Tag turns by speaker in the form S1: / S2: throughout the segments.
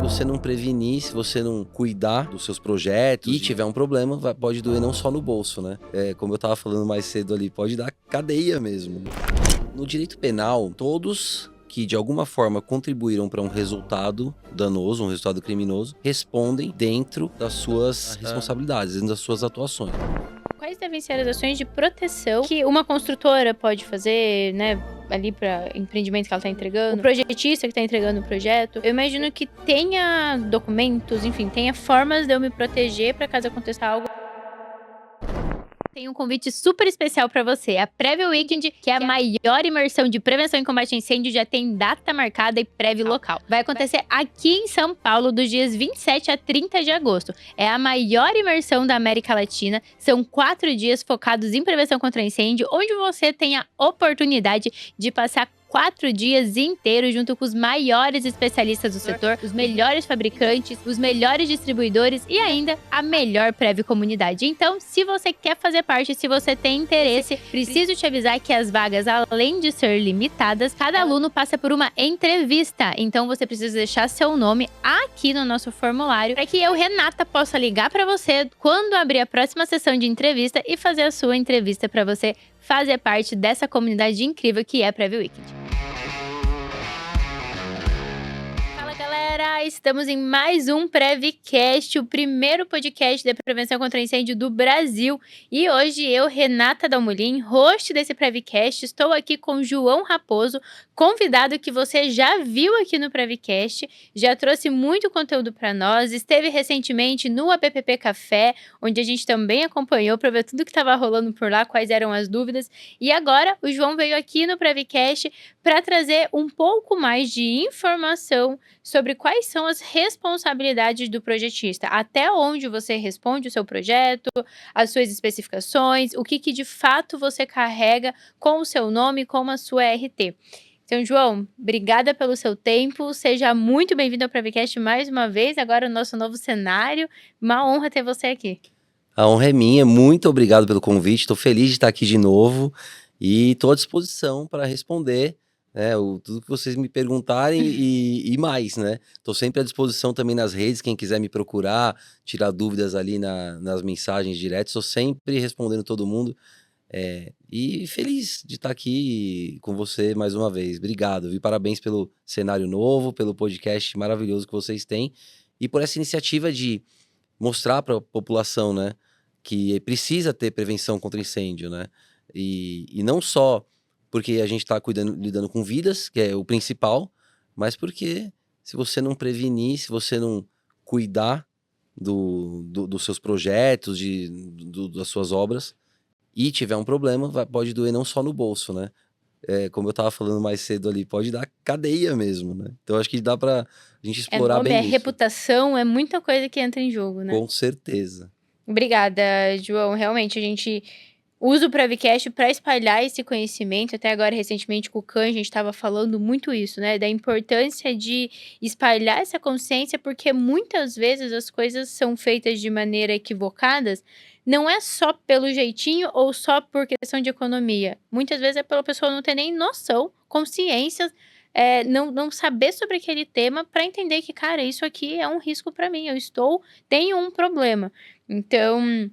S1: você não prevenir, se você não cuidar dos seus projetos e tiver um problema, pode doer não só no bolso, né? Como eu tava falando mais cedo ali, pode dar cadeia mesmo. No direito penal, todos que de alguma forma contribuíram para um resultado danoso, um resultado criminoso, respondem dentro das suas responsabilidades, dentro das suas atuações.
S2: Quais devem ser as ações de proteção que uma construtora pode fazer, né, ali para empreendimento que ela está entregando, o projetista que está entregando o projeto? Eu imagino que tenha documentos, enfim, tenha formas de eu me proteger para caso aconteça algo. Tem um convite super especial para você. A Preview Weekend, que é a maior imersão de prevenção e combate a incêndio, já tem data marcada e prévio local. Vai acontecer aqui em São Paulo, dos dias 27 a 30 de agosto. É a maior imersão da América Latina. São 4 dias focados em prevenção contra incêndio, onde você tem a oportunidade de passar 4 dias inteiros junto com os maiores especialistas do setor, os melhores fabricantes, os melhores distribuidores e ainda a melhor Preview comunidade. Então, se você quer fazer parte, se você tem interesse, preciso te avisar que as vagas, além de ser limitadas, cada aluno passa por uma entrevista. Então, você precisa deixar seu nome aqui no nosso formulário para que eu, Renata, possa ligar para você quando abrir a próxima sessão de entrevista e fazer a sua entrevista para você fazer parte dessa comunidade incrível que é a Preview Weekend. Fala, galera! Estamos em mais um Prevcast, o primeiro podcast de prevenção contra incêndio do Brasil. E hoje eu, Renata Dalmolin, host desse Prevcast, estou aqui com João Raposo, convidado que você já viu aqui no Prevcast, já trouxe muito conteúdo para nós, esteve recentemente no APPP Café, onde a gente também acompanhou para ver tudo que estava rolando por lá, quais eram as dúvidas. E agora o João veio aqui no Prevcast para trazer um pouco mais de informação sobre quais são as responsabilidades do projetista, até onde você responde o seu projeto, as suas especificações, o que de fato você carrega com o seu nome, com a sua RT. Então, João, obrigada pelo seu tempo, seja muito bem-vindo ao Prevcast mais uma vez, agora no nosso novo cenário, uma honra ter você aqui.
S1: A honra é minha, muito obrigado pelo convite, estou feliz de estar aqui de novo e estou à disposição para responder tudo que vocês me perguntarem e mais, né? Estou sempre à disposição também nas redes, quem quiser me procurar, tirar dúvidas ali nas mensagens diretas, estou sempre respondendo todo mundo. E feliz de estar aqui com você mais uma vez. Obrigado, viu? Parabéns pelo cenário novo, pelo podcast maravilhoso que vocês têm e por essa iniciativa de mostrar para a população, né, que precisa ter prevenção contra incêndio, né? E não só porque a gente está lidando com vidas, que é o principal, mas porque se você não prevenir, se você não cuidar dos seus projetos, das suas obras, e tiver um problema, pode doer não só no bolso, né? Como eu tava falando mais cedo ali, pode dar cadeia mesmo, né? Então acho que dá pra gente explorar bem isso.
S2: Reputação, é muita coisa que entra em jogo, né?
S1: Com certeza.
S2: Obrigada, João. Realmente, a gente usa o Prevcast para espalhar esse conhecimento. Até agora, recentemente, com o Can, a gente estava falando muito isso, né? Da importância de espalhar essa consciência, porque muitas vezes as coisas são feitas de maneira equivocadas. Não é só pelo jeitinho ou só por questão de economia. Muitas vezes é pela pessoa não ter nem noção, consciência, não saber sobre aquele tema para entender que, cara, isso aqui é um risco para mim. Tenho um problema. Então,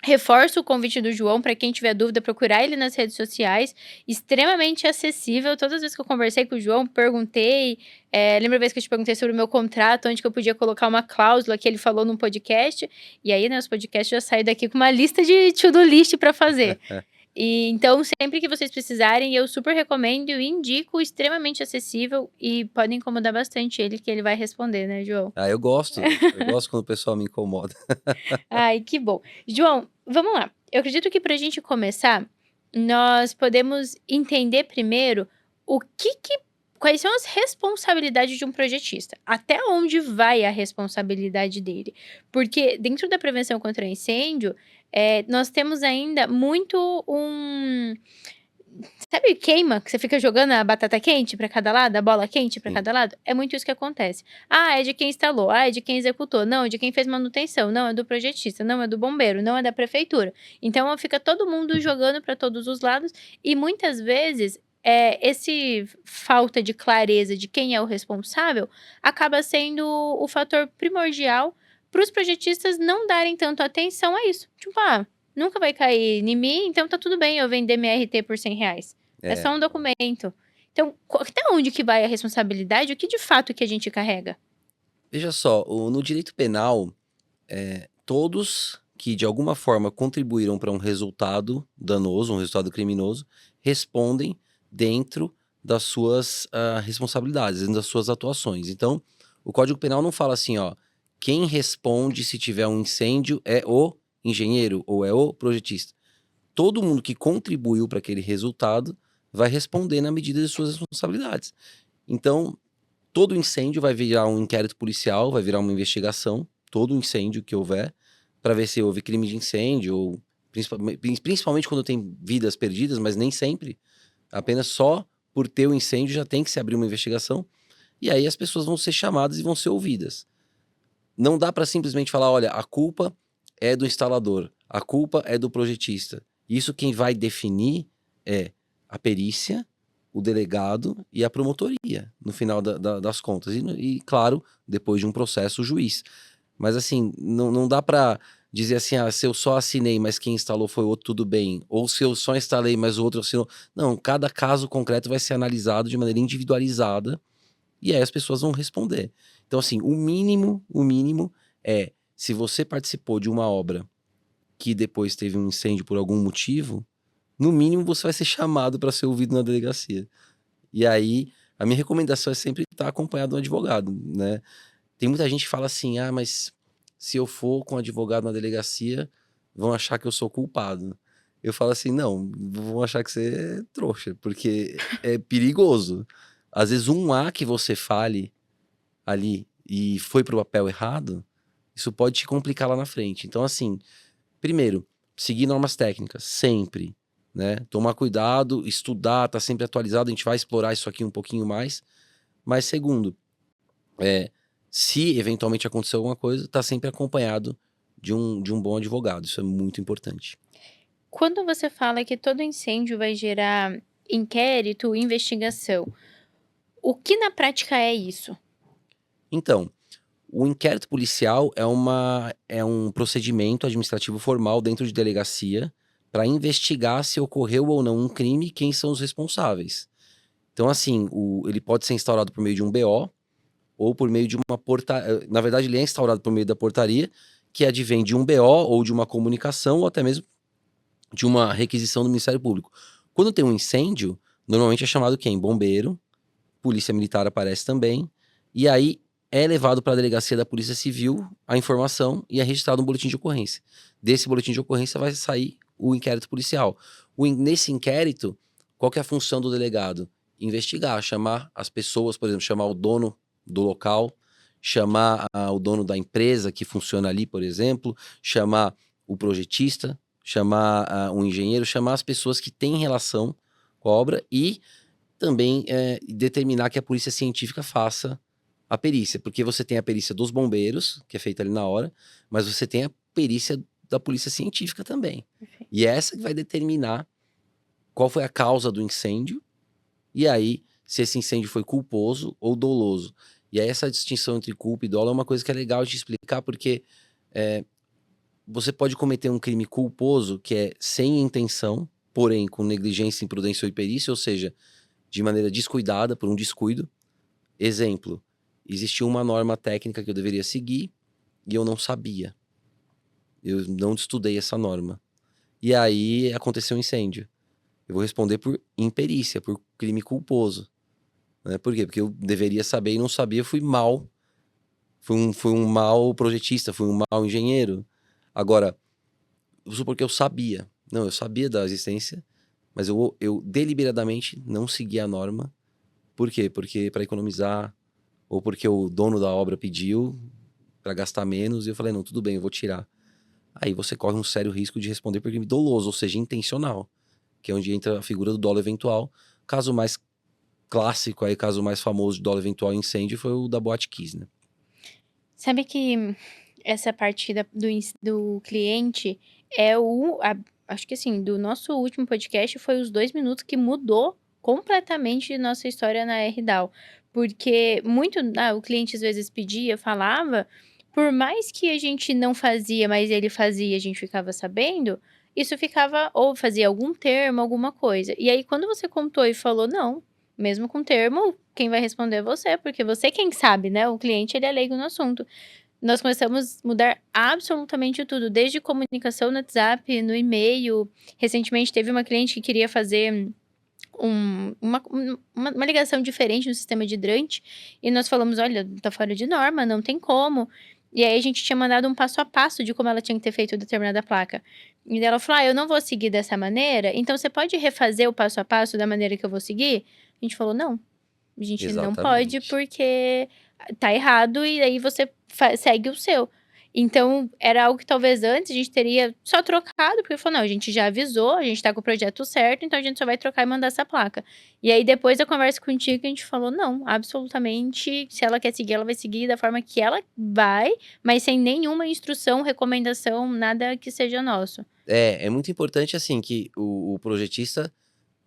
S2: reforço o convite do João para quem tiver dúvida, procurar ele nas redes sociais, extremamente acessível. Todas as vezes que eu conversei com o João, perguntei, lembra a vez que eu te perguntei sobre o meu contrato, onde que eu podia colocar uma cláusula que ele falou num podcast, e aí, né, os podcasts já saem daqui com uma lista de to-do list para fazer. E então, sempre que vocês precisarem, eu super recomendo e indico, extremamente acessível, e podem incomodar bastante ele, que ele vai responder, né, João?
S1: Eu gosto quando o pessoal me incomoda.
S2: Ai, que bom. João, vamos lá. Eu acredito que pra gente começar, nós podemos entender primeiro quais são as responsabilidades de um projetista. Até onde vai a responsabilidade dele? Porque dentro da prevenção contra incêndio, nós temos ainda muito Sabe queima? Que você fica jogando a batata quente para cada lado, a bola quente para cada lado? É muito isso que acontece. Ah, é de quem instalou. Ah, é de quem executou. Não, é de quem fez manutenção. Não, é do projetista. Não, é do bombeiro. Não, é da prefeitura. Então, fica todo mundo jogando para todos os lados. E muitas vezes, esse falta de clareza de quem é o responsável acaba sendo o fator primordial para os projetistas não darem tanto atenção a isso. Tipo, nunca vai cair em mim, então tá tudo bem eu vender minha RT por R$ 100. É
S1: É,
S2: só um documento. Então, até onde que vai a responsabilidade? O que de fato que a gente carrega?
S1: veja só, no direito penal, todos que de alguma forma contribuíram para um resultado danoso, um resultado criminoso, respondem dentro das suas responsabilidades, dentro das suas atuações. Então, o Código Penal não fala assim, ó, quem responde se tiver um incêndio é o engenheiro ou é o projetista. Todo mundo que contribuiu para aquele resultado vai responder na medida de suas responsabilidades. Então, todo incêndio vai virar um inquérito policial, vai virar uma investigação, todo incêndio que houver, para ver se houve crime de incêndio, ou principalmente quando tem vidas perdidas, mas nem sempre. Apenas só por ter o incêndio já tem que se abrir uma investigação, e aí as pessoas vão ser chamadas e vão ser ouvidas. Não dá para simplesmente falar, olha, a culpa é do instalador, a culpa é do projetista. Isso quem vai definir é a perícia, o delegado e a promotoria, no final das contas. E, claro, depois de um processo, o juiz. Mas assim, não dá para dizer assim, se eu só assinei, mas quem instalou foi o outro, tudo bem. Ou se eu só instalei, mas o outro assinou. Não, cada caso concreto vai ser analisado de maneira individualizada e aí as pessoas vão responder. Então, assim, o mínimo é, se você participou de uma obra que depois teve um incêndio por algum motivo, no mínimo você vai ser chamado para ser ouvido na delegacia. E aí, a minha recomendação é sempre estar acompanhado de um advogado, né? Tem muita gente que fala assim, mas se eu for com um advogado na delegacia, vão achar que eu sou culpado. Eu falo assim, não, vão achar que você é trouxa, porque é perigoso. Às vezes um A que você fale ali e foi pro papel errado, isso pode te complicar lá na frente. Então, assim, primeiro, seguir normas técnicas, sempre, né? Tomar cuidado, estudar, tá sempre atualizado, a gente vai explorar isso aqui um pouquinho mais. Mas segundo, se eventualmente acontecer alguma coisa, tá sempre acompanhado de um bom advogado. Isso é muito importante.
S2: Quando você fala que todo incêndio vai gerar inquérito, investigação, o que na prática é isso?
S1: Então, o inquérito policial é um procedimento administrativo formal dentro de delegacia para investigar se ocorreu ou não um crime e quem são os responsáveis. Então, assim, ele pode ser instaurado por meio de um BO ou por meio de uma portaria. Na verdade, ele é instaurado por meio da portaria, que advém de um BO ou de uma comunicação ou até mesmo de uma requisição do Ministério Público. Quando tem um incêndio, normalmente é chamado quem? Bombeiro, Polícia Militar aparece também, e aí é levado para a delegacia da Polícia Civil a informação e é registrado um boletim de ocorrência. Desse boletim de ocorrência vai sair o inquérito policial. Nesse inquérito, qual que é a função do delegado? Investigar, chamar as pessoas, por exemplo, chamar o dono do local, chamar o dono da empresa que funciona ali, por exemplo, chamar o projetista, chamar um engenheiro, chamar as pessoas que têm relação com a obra e também determinar que a polícia científica faça a perícia, porque você tem a perícia dos bombeiros, que é feita ali na hora, mas você tem a perícia da polícia científica também.
S2: Perfeito.
S1: E é essa que vai determinar qual foi a causa do incêndio, e aí se esse incêndio foi culposo ou doloso. E aí essa distinção entre culpa e dolo é uma coisa que é legal de explicar, porque você pode cometer um crime culposo, que é sem intenção, porém com negligência, imprudência ou imperícia, ou seja, de maneira descuidada, por um descuido. Exemplo, existiu uma norma técnica que eu deveria seguir e eu não sabia. Eu não estudei essa norma. E aí aconteceu um incêndio. Eu vou responder por imperícia, por crime culposo. Né? Por quê? Porque eu deveria saber e não sabia, fui mal. Fui um mau projetista, fui um mau engenheiro. Agora, vamos supor que eu sabia. Não, eu sabia da existência, mas eu deliberadamente não segui a norma. Por quê? Porque para economizar, ou porque o dono da obra pediu para gastar menos, e eu falei, não, tudo bem, eu vou tirar. Aí você corre um sério risco de responder por crime doloso, ou seja, intencional, que é onde entra a figura do dolo eventual. Caso mais clássico, aí, caso mais famoso de dolo eventual e incêndio foi o da Boate Kiss, né?
S2: Sabe que essa parte do cliente acho que assim, do nosso último podcast foi os 2 minutos que mudou completamente de nossa história na RDAO. Porque o cliente às vezes pedia, falava, por mais que a gente não fazia, mas ele fazia, a gente ficava sabendo, isso ficava ou fazia algum termo, alguma coisa. E aí quando você contou e falou: "Não, mesmo com termo, quem vai responder é você, porque você é quem sabe, né, o cliente ele é leigo no assunto". Nós começamos a mudar absolutamente tudo, desde comunicação no WhatsApp, no e-mail. Recentemente teve uma cliente que queria fazer uma ligação diferente no sistema de hidrante, e nós falamos: "Olha, tá fora de norma, não tem como". E aí a gente tinha mandado um passo a passo de como ela tinha que ter feito determinada placa. E daí ela falou: "Ah, eu não vou seguir dessa maneira, então você pode refazer o passo a passo da maneira que eu vou seguir?". A gente falou: "Não, a gente não pode,
S1: Exatamente.
S2: porque tá errado e aí você segue o seu". Então, era algo que talvez antes a gente teria só trocado, porque falou: "Não, a gente já avisou, a gente tá com o projeto certo, então a gente só vai trocar e mandar essa placa". E aí depois da conversa contigo, a gente falou: "Não, absolutamente, se ela quer seguir, ela vai seguir da forma que ela vai, mas sem nenhuma instrução, recomendação, nada que seja nosso".
S1: É muito importante, assim, que o projetista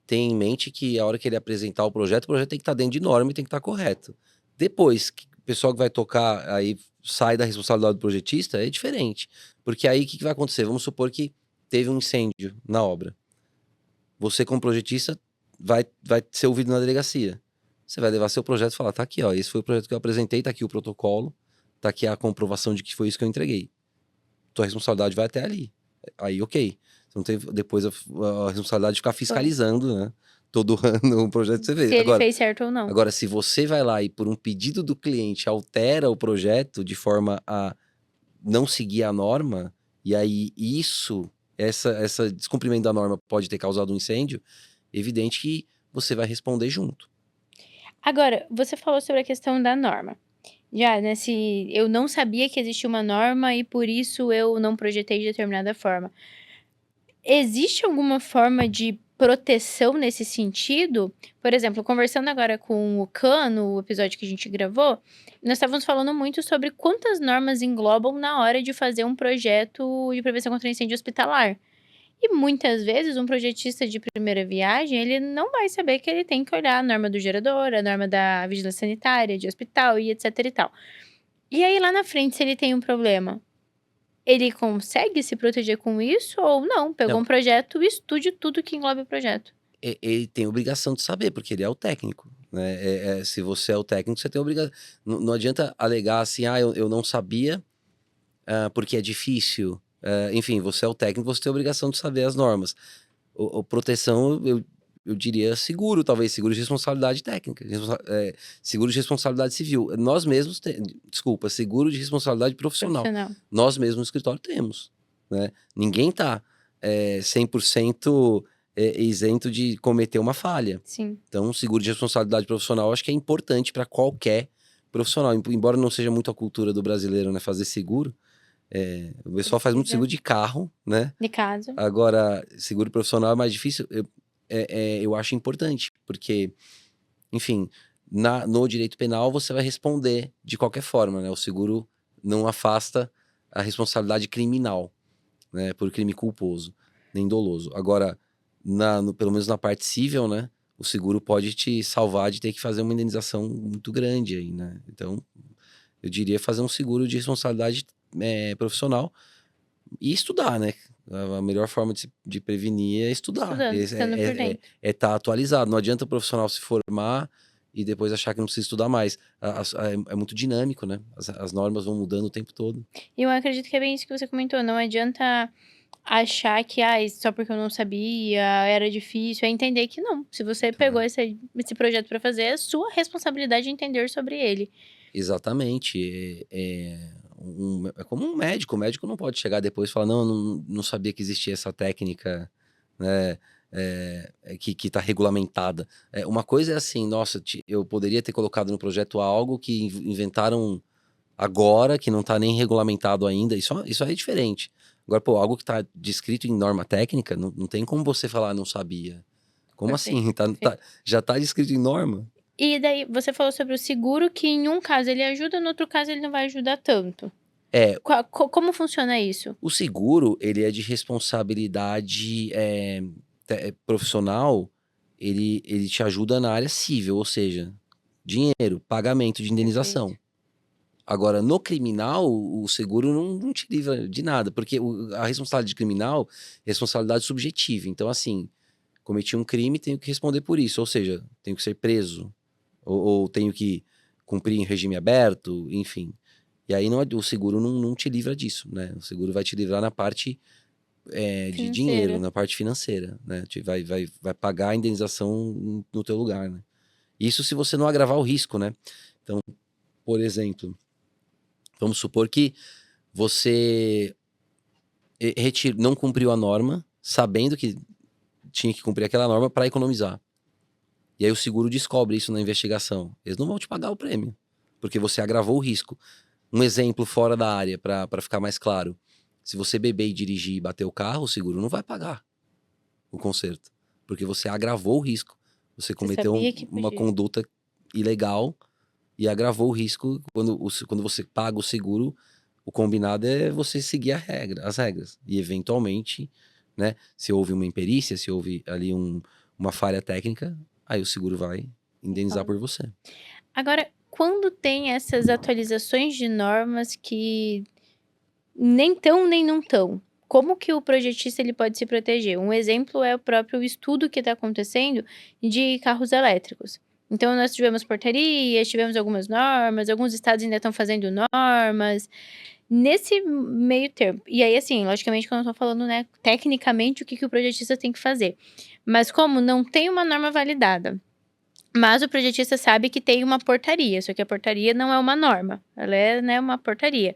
S1: tenha em mente que a hora que ele apresentar o projeto tem que estar dentro de norma e tem que estar correto. Depois, que o pessoal que vai tocar, aí sai da responsabilidade do projetista, é diferente. Porque aí, o que que vai acontecer? Vamos supor que teve um incêndio na obra. Você, como projetista, vai ser ouvido na delegacia. Você vai levar seu projeto e falar: "Tá aqui, ó, esse foi o projeto que eu apresentei, tá aqui o protocolo, tá aqui a comprovação de que foi isso que eu entreguei. Tua responsabilidade vai até ali". Aí, ok. Você não tem depois a responsabilidade de ficar
S2: Foi.
S1: fiscalizando, né, todo ano o projeto que você fez.
S2: Se ele fez certo ou não.
S1: Agora, se você vai lá e por um pedido do cliente altera o projeto de forma a não seguir a norma, e aí essa descumprimento da norma pode ter causado um incêndio, evidente que você vai responder junto.
S2: Agora, você falou sobre a questão da norma. Já nesse eu não sabia que existia uma norma e por isso eu não projetei de determinada forma. Existe alguma forma de proteção nesse sentido? Por exemplo, conversando agora com o Cano, o episódio que a gente gravou, nós estávamos falando muito sobre quantas normas englobam na hora de fazer um projeto de prevenção contra incêndio hospitalar. E muitas vezes um projetista de primeira viagem, ele não vai saber que ele tem que olhar a norma do gerador, a norma da vigilância sanitária, de hospital e etc e tal. E aí lá na frente, se ele tem um problema, ele consegue se proteger com isso ou não? Pegou
S1: Não,
S2: um projeto, estude tudo que englobe o projeto.
S1: ele tem obrigação de saber, porque ele é o técnico, né, se você é o técnico, você tem obrigação. Não adianta alegar assim: "Ah, eu não sabia, porque é difícil". Enfim, você é o técnico, você tem a obrigação de saber as normas. O proteção, eu diria seguro, talvez seguro de responsabilidade técnica, seguro de responsabilidade civil. Nós mesmos desculpa, seguro de responsabilidade profissional.
S2: Profissional.
S1: Nós mesmos no escritório temos, né. Ninguém tá, 100%, isento de cometer uma falha.
S2: Sim,
S1: Então, seguro de responsabilidade profissional acho que é importante para qualquer profissional, embora não seja muito a cultura do brasileiro, né, fazer seguro, o pessoal faz muito
S2: precisa.
S1: seguro de carro, né.
S2: De caso.
S1: Agora, seguro profissional é mais difícil. Eu acho importante, porque, enfim, no direito penal você vai responder de qualquer forma, né? O seguro não afasta a responsabilidade criminal, né? Por crime culposo, nem doloso. Agora, pelo menos na parte civil, né? O seguro pode te salvar de ter que fazer uma indenização muito grande aí, né? Então, eu diria fazer um seguro de responsabilidade profissional e estudar, né. A melhor forma de prevenir é estudar,
S2: Estudando, estando por dentro.
S1: estar atualizado. Não adianta o profissional se formar e depois achar que não precisa estudar mais. É muito dinâmico, né, as normas vão mudando o tempo todo.
S2: E eu acredito que é bem isso que você comentou, não adianta achar que, só porque eu não sabia, era difícil, é entender que não, se você pegou
S1: Tá.
S2: esse projeto para fazer, é sua responsabilidade entender sobre ele.
S1: Exatamente, é como um médico, o médico não pode chegar depois e falar: "Não, não sabia que existia essa técnica, né, que tá regulamentada". Uma coisa é assim: "Nossa, eu poderia ter colocado no projeto algo que inventaram agora, que não tá nem regulamentado ainda", isso aí é diferente. Agora, pô, algo que tá descrito em norma técnica, não tem como você falar: "Não sabia". Como
S2: Perfeito,
S1: assim?
S2: perfeito.
S1: Já tá descrito em norma?
S2: E daí, você falou sobre o seguro que em um caso ele ajuda, no outro caso ele não vai ajudar tanto.
S1: É,
S2: Como funciona isso?
S1: o seguro, ele é de responsabilidade, profissional, ele te ajuda na área civil, ou seja, dinheiro, pagamento de indenização.
S2: Perfeito.
S1: Agora, no criminal, o seguro não te livra de nada, porque a responsabilidade criminal é responsabilidade subjetiva. Então, assim, cometi um crime, tenho que responder por isso, ou seja, tenho que ser preso, ou tenho que cumprir em regime aberto, enfim. E aí o seguro não te livra disso, né? O seguro vai te livrar na parte de dinheiro,
S2: Financeira.
S1: na parte financeira, né? Vai pagar a indenização no teu lugar, né? Isso se você não agravar o risco, né? Então, por exemplo, vamos supor que você não cumpriu a norma, sabendo que tinha que cumprir aquela norma para economizar. E aí o seguro descobre isso na investigação. Eles não vão te pagar o prêmio, porque você agravou o risco. Um exemplo fora da área, para ficar mais claro. Se você beber e dirigir e bater o carro, o seguro não vai pagar o conserto, porque você agravou o risco. Você
S2: Você
S1: cometeu
S2: sabia que
S1: uma
S2: podia.
S1: conduta ilegal e agravou o risco. Quando você paga o seguro, o combinado é você seguir as regras. E eventualmente, né, se houve uma imperícia, se houve ali uma falha técnica, aí o seguro vai indenizar por você.
S2: Agora, quando tem essas atualizações de normas que nem tão, nem não tão, como que o projetista ele pode se proteger? Um exemplo é o próprio estudo que está acontecendo de carros elétricos. Então, nós tivemos portarias, tivemos algumas normas, alguns estados ainda estão fazendo normas. Nesse meio termo, e aí, assim, logicamente que eu não tô falando, né, tecnicamente o que o projetista tem que fazer, mas como não tem uma norma validada, mas o projetista sabe que tem uma portaria, só que a portaria não é uma norma, ela é, né, uma portaria.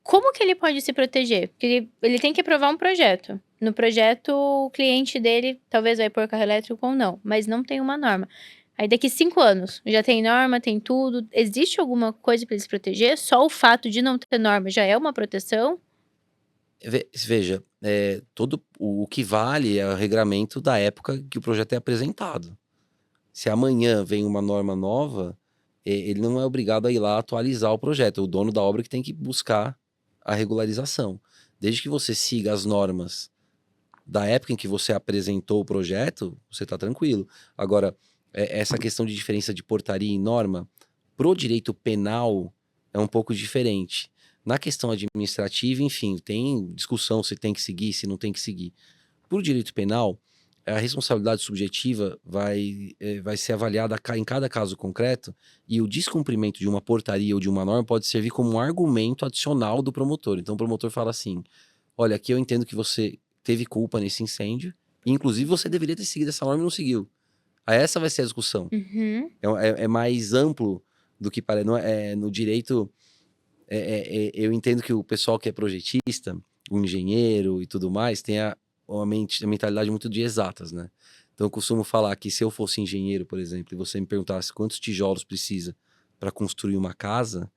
S2: Como que ele pode se proteger? Porque ele tem que aprovar um projeto. No projeto, o cliente dele talvez vai pôr carro elétrico ou não, mas não tem uma norma. Aí daqui 5 anos, já tem norma, tem tudo. Existe alguma coisa para ele se proteger? Só o fato de não ter norma já é uma proteção?
S1: Veja, todo o que vale é o regramento da época que o projeto é apresentado. Se amanhã vem uma norma nova, ele não é obrigado a ir lá atualizar o projeto. É o dono da obra que tem que buscar a regularização. Desde que você siga as normas da época em que você apresentou o projeto, você está tranquilo. Agora, essa questão de diferença de portaria e norma, pro direito penal, é um pouco diferente. Na questão administrativa, enfim, tem discussão se tem que seguir, se não tem que seguir. Por direito penal, a responsabilidade subjetiva vai ser avaliada em cada caso concreto, e o descumprimento de uma portaria ou de uma norma pode servir como um argumento adicional do promotor. Então o promotor fala assim: olha, aqui eu entendo que você teve culpa nesse incêndio, e inclusive você deveria ter seguido essa norma e não seguiu. Aí essa vai ser a discussão.
S2: Uhum.
S1: É mais amplo do que parece. No direito, eu entendo que o pessoal que é projetista, o engenheiro e tudo mais, tem a mentalidade muito de exatas, né? Então eu costumo falar que se eu fosse engenheiro, por exemplo, e você me perguntasse quantos tijolos precisa para construir uma casa,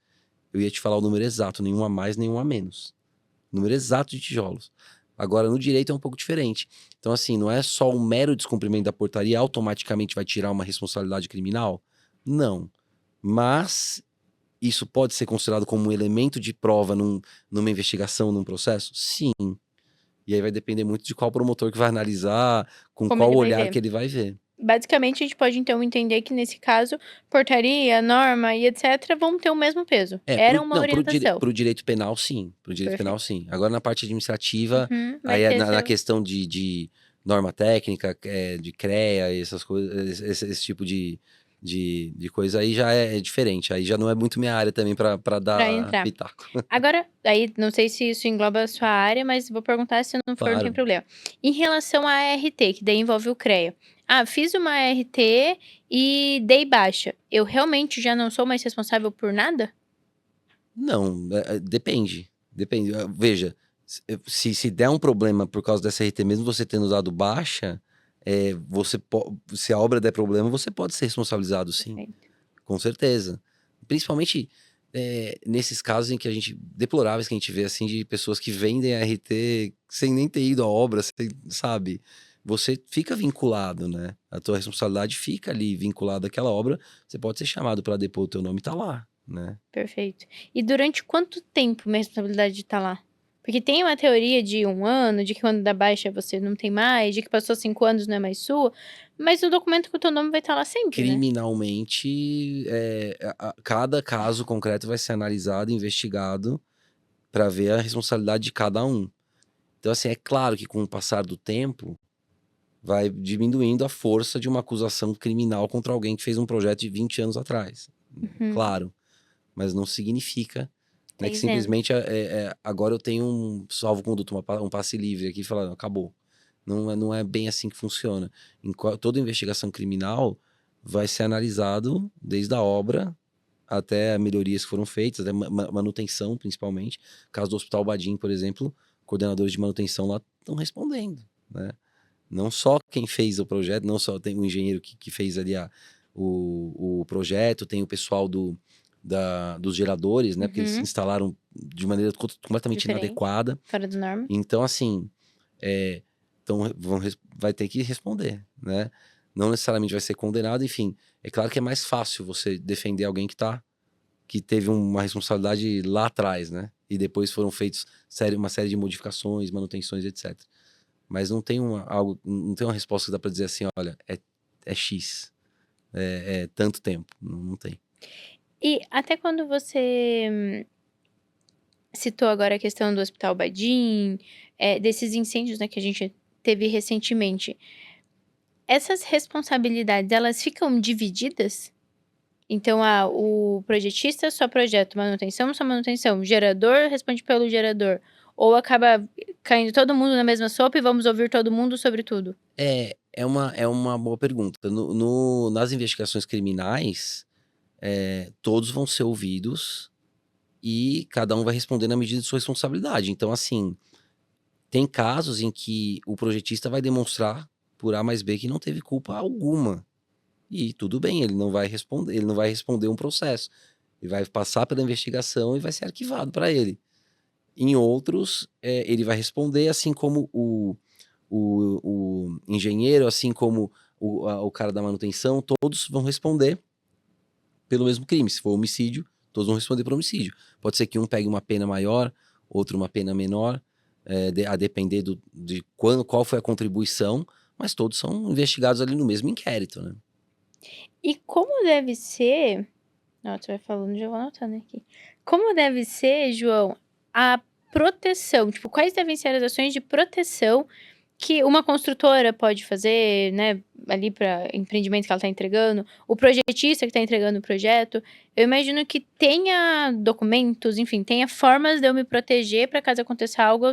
S1: eu ia te falar o número exato, nenhum a mais, nenhum a menos. Número exato de tijolos. Agora, no direito é um pouco diferente. Então, assim, não é só um mero descumprimento da portaria automaticamente vai tirar uma responsabilidade criminal? Não. Mas isso pode ser considerado como um elemento de prova numa investigação, num processo? Sim. E aí vai depender muito de qual promotor que vai analisar, com
S2: Como
S1: qual
S2: ele vai
S1: olhar
S2: ver?
S1: que ele vai ver.
S2: Basicamente, a gente pode então entender que nesse caso, portaria, norma e etc. vão ter o mesmo peso. Era uma
S1: Não,
S2: orientação.
S1: pro direito penal, sim. Pro direito penal,
S2: Perfeito.
S1: sim. Agora, na parte administrativa,
S2: Uhum. Vai
S1: aí
S2: ter
S1: na
S2: seu.
S1: questão de norma técnica, de CREA, e essas coisas, esse tipo de coisa aí já é diferente. Aí já não é muito minha área também pra
S2: Pra
S1: dar
S2: entrar.
S1: pitaco.
S2: Agora, aí não sei se isso engloba a sua área, mas vou perguntar, se não for, não tem
S1: Claro.
S2: problema. Em relação à ART, que daí envolve o CREA. Ah, fiz uma ART e dei baixa. Eu realmente já não sou mais responsável por nada?
S1: Não, depende. Depende. Veja, se der um problema por causa dessa RT, mesmo você tendo dado baixa, se a obra der problema, você pode ser responsabilizado, sim.
S2: Perfeito.
S1: Com certeza. Principalmente nesses casos em que deploráveis que a gente vê, assim, de pessoas que vendem a RT sem nem ter ido à obra, sabe? Você fica vinculado, né? A tua responsabilidade fica ali vinculada àquela obra. Você pode ser chamado para depor o teu nome e tá lá, né?
S2: Perfeito. E durante quanto tempo minha responsabilidade de estar lá? Porque tem uma teoria de 1 ano, de que quando dá baixa você não tem mais, de que passou 5 anos não é mais sua, Mas o documento com o teu nome vai estar lá sempre, né?
S1: Criminalmente, cada caso concreto vai ser analisado, investigado, para ver a responsabilidade de cada um. Então, assim, é claro que com o passar do tempo, vai diminuindo a força de uma acusação criminal contra alguém que fez um projeto de 20 anos atrás.
S2: Uhum.
S1: Claro, mas não significa,
S2: Tá
S1: né, que
S2: isento.
S1: simplesmente agora eu tenho um salvo-conduto, um passe livre aqui, falando, acabou. Não é bem assim que funciona. Toda investigação criminal vai ser analisado desde a obra até melhorias que foram feitas, até manutenção, principalmente. No caso do Hospital Badim, por exemplo, coordenadores de manutenção lá estão respondendo, né? Não só quem fez o projeto, não só tem o engenheiro que fez ali o projeto, tem o pessoal dos geradores, né? Porque eles
S2: Uhum.
S1: instalaram de maneira completamente
S2: Diferente.
S1: inadequada.
S2: Fora da norma.
S1: Então, assim, então vai ter que responder, né? Não necessariamente vai ser condenado, enfim. É claro que é mais fácil você defender alguém que teve uma responsabilidade lá atrás, né? E depois foram feitos uma série de modificações, manutenções, etc. Mas não tem não tem uma resposta que dá para dizer assim, olha, é X, é tanto tempo. Não tem.
S2: E até quando você citou agora a questão do Hospital Badim, desses incêndios, né, que a gente teve recentemente. Essas responsabilidades, elas ficam divididas? Então, o projetista só projeta, manutenção só manutenção, gerador responde pelo gerador, ou acaba caindo todo mundo na mesma sopa e vamos ouvir todo mundo sobre tudo?
S1: É uma boa pergunta. Nas investigações criminais, todos vão ser ouvidos e cada um vai responder na medida de sua responsabilidade. Então, assim, tem casos em que o projetista vai demonstrar por A mais B que não teve culpa alguma. E tudo bem, ele não vai responder um processo. Ele vai passar pela investigação e vai ser arquivado para ele. Em outros, ele vai responder, assim como o engenheiro, assim como o cara da manutenção, todos vão responder pelo mesmo crime. Se for homicídio, todos vão responder por homicídio. Pode ser que um pegue uma pena maior, outro uma pena menor, a depender de qual foi a contribuição, mas todos são investigados ali no mesmo inquérito, né?
S2: E como deve ser você vai falando, já vou anotando aqui. Como deve ser, João, a proteção? Tipo, quais devem ser as ações de proteção que uma construtora pode fazer, né, ali para empreendimento que ela está entregando, o projetista que está entregando o projeto. Eu imagino que tenha documentos, enfim, tenha formas de eu me proteger para caso aconteça algo,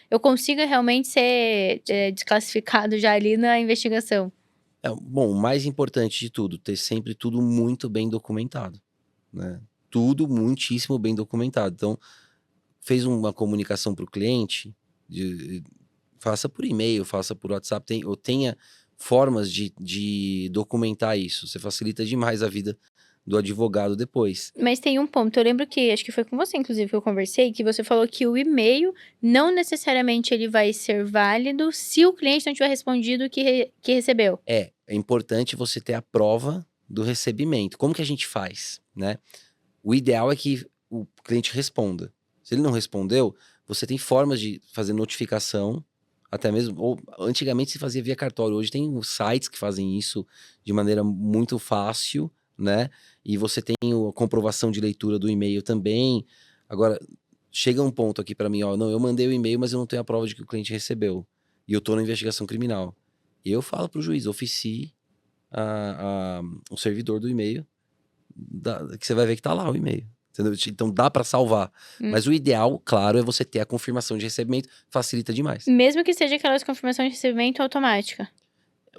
S2: eu consiga realmente ser desclassificado já ali na investigação.
S1: Bom, o mais importante de tudo, ter sempre tudo muito bem documentado, né? Tudo muitíssimo bem documentado. Então, fez uma comunicação para o cliente, faça por e-mail, faça por WhatsApp, ou tenha formas de documentar isso. Você facilita demais a vida do advogado depois.
S2: Mas tem um ponto, eu lembro que acho que foi com você inclusive que eu conversei, que você falou que o e-mail não necessariamente ele vai ser válido se o cliente não tiver respondido que recebeu.
S1: É importante você ter a prova do recebimento. Como que a gente faz, né? O ideal é que o cliente responda. Se ele não respondeu, você tem formas de fazer notificação, até mesmo, ou antigamente se fazia via cartório, hoje tem sites que fazem isso de maneira muito fácil, né? E você tem a comprovação de leitura do e-mail também. Agora, chega um ponto aqui para mim, ó, não, eu mandei o e-mail, mas eu não tenho a prova de que o cliente recebeu. E eu tô na investigação criminal. Eu falo pro juiz, oficie o servidor do e-mail, que você vai ver que tá lá o e-mail. Entendeu? Então dá para salvar. Mas o ideal, claro, é você ter a confirmação de recebimento, facilita demais.
S2: Mesmo que seja aquelas confirmações de recebimento automática.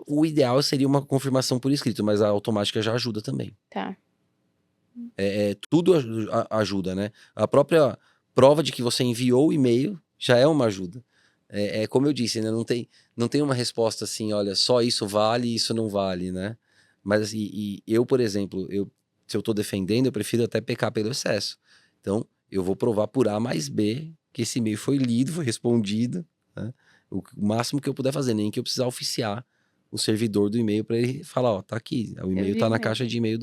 S1: O ideal seria uma confirmação por escrito, mas a automática já ajuda também.
S2: Tá.
S1: Tudo ajuda, né? A própria prova de que você enviou o e-mail já é uma ajuda. Como eu disse, né? Não tem uma resposta assim, olha, só isso vale e isso não vale, né? Mas assim, e eu, por exemplo, se eu tô defendendo, eu prefiro até pecar pelo excesso. Então, eu vou provar por A mais B que esse e-mail foi lido, foi respondido, né? O máximo que eu puder fazer, nem que eu precisar oficiar o servidor do e-mail para ele falar, ó, tá aqui, o e-mail tá na caixa de e-mail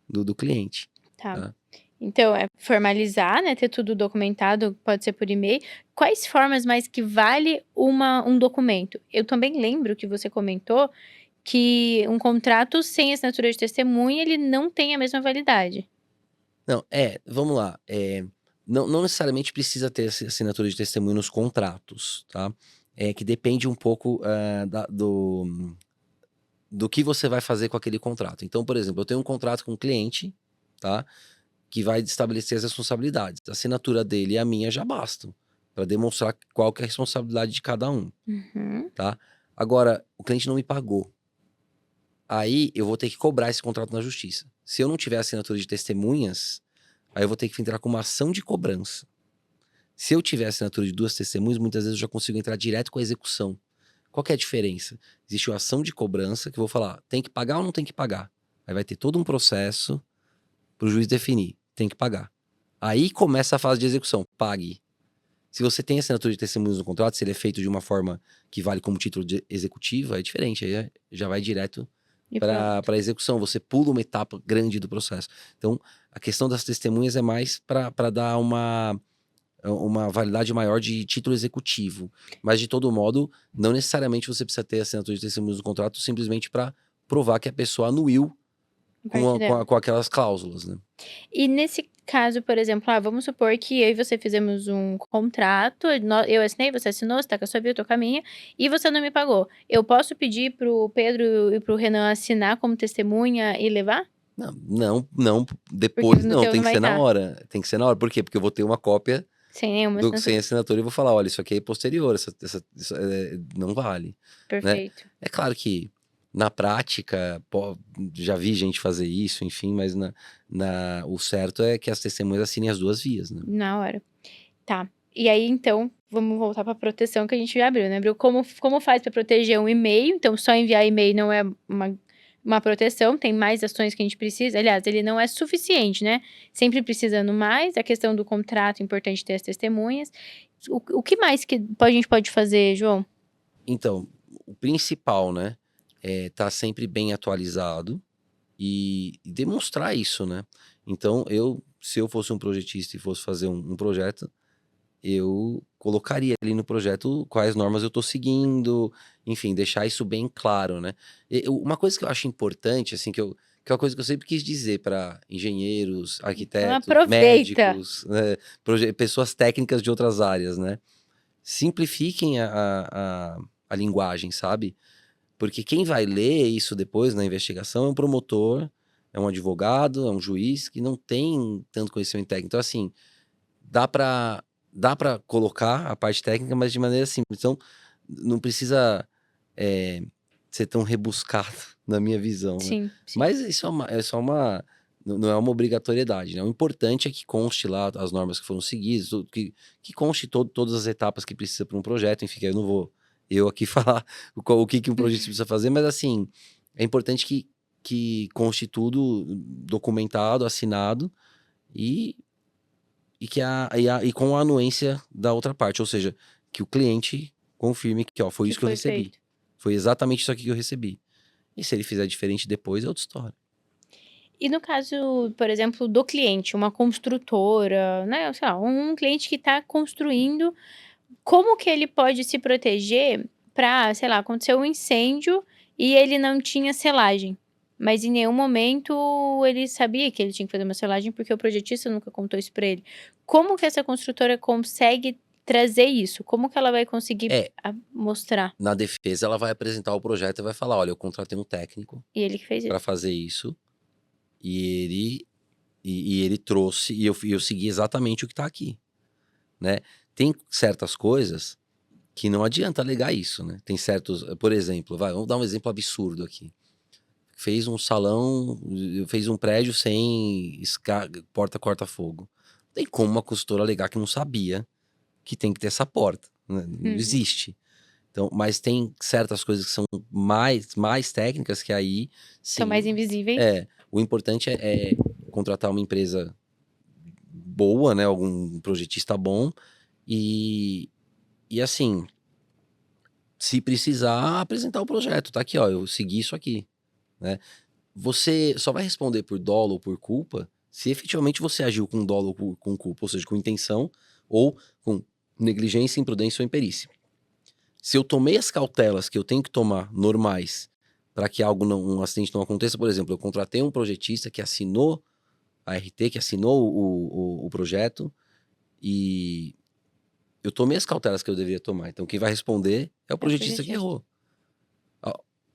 S1: do cliente.
S2: Tá.
S1: Tá?
S2: Então, formalizar, né, ter tudo documentado, pode ser por e-mail. Quais formas mais que vale um documento? Eu também lembro que você comentou que um contrato sem assinatura de testemunha, ele não tem a mesma validade.
S1: Não, vamos lá. Não necessariamente precisa ter assinatura de testemunho nos contratos, tá? É que depende um pouco do que você vai fazer com aquele contrato. Então, por exemplo, eu tenho um contrato com um cliente, tá? Que vai estabelecer as responsabilidades. A assinatura dele e a minha já bastam para demonstrar qual que é a responsabilidade de cada um,
S2: Uhum.
S1: tá? Agora, o cliente não me pagou. Aí eu vou ter que cobrar esse contrato na justiça. Se eu não tiver assinatura de testemunhas, aí eu vou ter que entrar com uma ação de cobrança. Se eu tiver assinatura de 2 testemunhas, muitas vezes eu já consigo entrar direto com a execução. Qual que é a diferença? Existe uma ação de cobrança que eu vou falar, tem que pagar ou não tem que pagar? Aí vai ter todo um processo para o juiz definir, tem que pagar. Aí começa a fase de execução, pague. Se você tem assinatura de testemunhas no contrato, se ele é feito de uma forma que vale como título executivo, é diferente, aí já vai direto
S2: E
S1: para
S2: pronto.
S1: a execução, você pula uma etapa grande do processo. Então, a questão das testemunhas é mais para dar uma validade maior de título executivo. Mas, de todo modo, não necessariamente você precisa ter assinatura de testemunhas no contrato simplesmente para provar que a pessoa anuiu
S2: A parte dela.
S1: com aquelas cláusulas, né?
S2: E nesse caso, por exemplo, vamos supor que eu e você fizemos um contrato, eu assinei, você assinou, você tá com a sua via, eu tô com a minha, e você não me pagou. Eu posso pedir pro Pedro e pro Renan assinar como testemunha e levar?
S1: Não,
S2: Porque
S1: depois
S2: no
S1: não,
S2: teu
S1: tem
S2: não
S1: que
S2: vai
S1: ser na
S2: estar.
S1: hora. Tem que ser na hora. Por quê? Porque eu vou ter uma cópia
S2: Sem nenhuma
S1: sem
S2: assinatura.
S1: assinatura e vou falar, olha, isso aqui é posterior, isso, não vale, né?
S2: Perfeito.
S1: É claro que na prática, já vi gente fazer isso, enfim, mas o certo é que as testemunhas assinem as 2 vias, né?
S2: Na hora. Tá. E aí, então, vamos voltar pra proteção que a gente já abriu, né, abriu como faz pra proteger um e-mail, então só enviar e-mail não é uma proteção, tem mais ações que a gente precisa, aliás, ele não é suficiente, né, sempre precisando mais, a questão do contrato, importante ter as testemunhas. O que mais que a gente pode fazer, João?
S1: Então, o principal, né, é estar sempre bem atualizado e demonstrar isso, né? Então, se eu fosse um projetista e fosse fazer um projeto, eu colocaria ali no projeto quais normas eu tô seguindo, enfim, deixar isso bem claro, né? Uma coisa que eu acho importante, assim, que é uma coisa que eu sempre quis dizer para engenheiros,
S2: Então
S1: arquitetos,
S2: aproveita.
S1: médicos, né, pessoas técnicas de outras áreas, né? Simplifiquem a linguagem, sabe? Porque quem vai ler isso depois na investigação é um promotor, é um advogado, é um juiz que não tem tanto conhecimento técnico. Então, assim, dá pra, dá pra colocar a parte técnica, mas de maneira simples. Então, não precisa ser tão rebuscado, na minha visão, né?
S2: Sim, sim.
S1: Mas isso é só uma. Não é uma obrigatoriedade, né? O importante é que conste lá as normas que foram seguidas, que conste todas as etapas que precisa para um projeto. Enfim, que eu não vou aqui falar o que um projeto precisa fazer, mas assim, é importante que conste tudo documentado, assinado e com a anuência da outra parte, ou seja, que o cliente confirme que, ó, foi
S2: Que
S1: isso que eu
S2: foi
S1: recebi.
S2: feito.
S1: Foi exatamente isso aqui que eu recebi. E se ele fizer diferente depois, é outra história.
S2: E no caso, por exemplo, do cliente, uma construtora, né, sei lá, um cliente que está construindo, como que ele pode se proteger para, sei lá, aconteceu um incêndio e ele não tinha selagem, mas em nenhum momento ele sabia que ele tinha que fazer uma selagem, porque o projetista nunca contou isso para ele. Como que essa construtora consegue trazer isso? Como que ela vai conseguir
S1: É,
S2: mostrar?
S1: na defesa ela vai apresentar o projeto e vai falar, olha, eu contratei um técnico
S2: E ele que fez
S1: para
S2: isso.
S1: fazer isso e ele trouxe e eu segui exatamente o que tá aqui, né? Tem certas coisas que não adianta alegar isso, né? Tem certos, por exemplo, vamos dar um exemplo absurdo aqui. Fez um salão, fez um prédio sem porta corta-fogo. Não tem como uma consultora alegar que não sabia que tem que ter essa porta, né? Não
S2: Uhum.
S1: existe. Então, mas tem certas coisas que são mais técnicas que aí,
S2: São mais
S1: sim,
S2: invisíveis.
S1: o importante é contratar uma empresa boa, né? Algum projetista bom e assim, se precisar apresentar o projeto, tá aqui, ó, eu segui isso aqui, né? Você só vai responder por dolo ou por culpa se efetivamente você agiu com dolo ou com culpa, ou seja, com intenção ou com negligência, imprudência ou imperícia. Se eu tomei as cautelas que eu tenho que tomar normais para que um acidente não aconteça. Por exemplo, eu contratei um projetista que assinou a RT, que assinou o projeto, e eu tomei as cautelas que eu deveria tomar. Então, quem vai responder é o projetista que errou.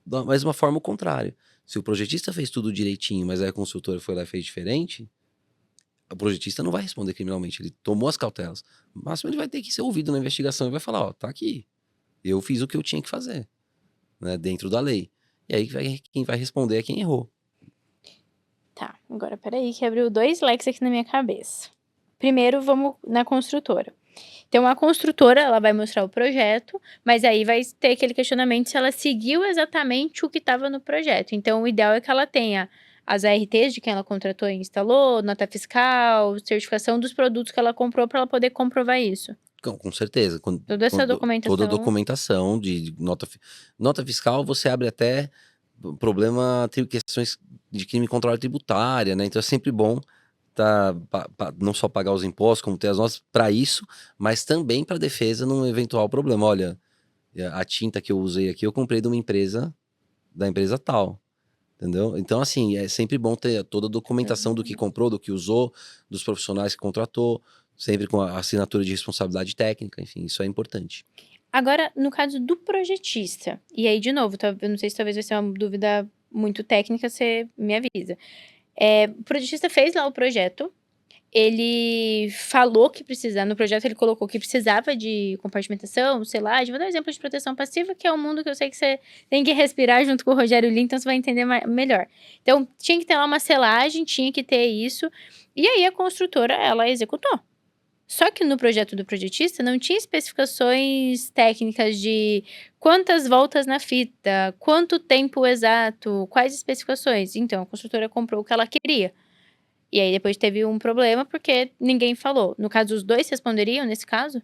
S1: Da mesma forma, o contrário. Se o projetista fez tudo direitinho, mas aí a consultora foi lá e fez diferente, o projetista não vai responder criminalmente. Ele tomou as cautelas. No máximo, ele vai ter que ser ouvido na investigação e vai falar, ó, tá aqui. Eu fiz o que eu tinha que fazer, né, dentro da lei. E aí, quem vai responder é quem errou.
S2: Tá, agora peraí que abriu 2 leques aqui na minha cabeça. Primeiro, vamos na construtora. Então, a construtora, ela vai mostrar o projeto, mas aí vai ter aquele questionamento se ela seguiu exatamente o que estava no projeto. Então, o ideal é que ela tenha as ARTs de quem ela contratou e instalou, nota fiscal, certificação dos produtos que ela comprou para ela poder comprovar isso.
S1: Com certeza.
S2: Toda essa documentação.
S1: Toda a documentação de nota fiscal, você abre até questões de crime contra a tributária, né? Então é sempre bom não só pagar os impostos, como ter as notas para isso, mas também para defesa num eventual problema. Olha, a tinta que eu usei aqui, eu comprei de uma empresa, da empresa tal, entendeu? Então, assim, é sempre bom ter toda a documentação do que comprou, do que usou, dos profissionais que contratou, sempre com a assinatura de responsabilidade técnica, enfim, isso é importante.
S2: Agora, no caso do projetista, e aí, de novo, eu não sei se talvez vai ser uma dúvida muito técnica, você me avisa. O projetista fez lá o projeto, ele falou que precisava, no projeto ele colocou que precisava de compartimentação, selagem. Vou dar um exemplo de proteção passiva, que é um mundo que eu sei que você tem que respirar junto com o Rogério Lin, então você vai entender melhor. Então, tinha que ter lá uma selagem, tinha que ter isso, e aí a construtora, ela executou. Só que no projeto do projetista não tinha especificações técnicas de quantas voltas na fita, quanto tempo exato, quais especificações. Então, a construtora comprou o que ela queria. E aí depois teve um problema porque ninguém falou. No caso, os dois responderiam nesse caso?